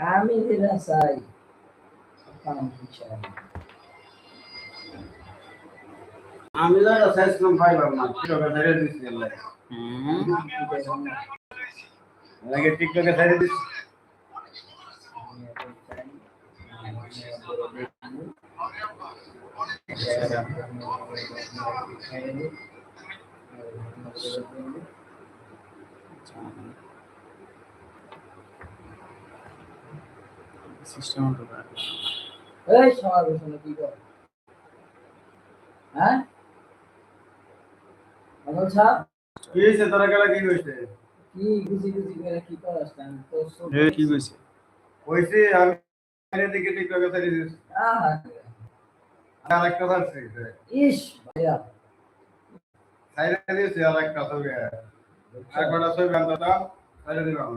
আমি যেটা চাই আমি যারা চাইছিলাম পাইলাম না টিকটকে ছেড়ে দিচ্ছি আগে টিকটকে ছেড়ে দিচ্ছি সিস্টেম তো এই সমাজ বসনে কি কর হ্যাঁ আমল সাহেব কি হয়েছে তোরা গেলা কি হয়েছে কি গুজি গুজি করে কি করাস না তো সব এ কি কইছে হয়েছে আমি এদিকে টিকটকে ছেড়ে দিচ্ছি আহা আর একটা আছে ইস ভাইয়া ছেড়ে দিচ্ছি আর একটা ছবি আর কটা ছবি আনতে দাও ছেড়ে দিলাম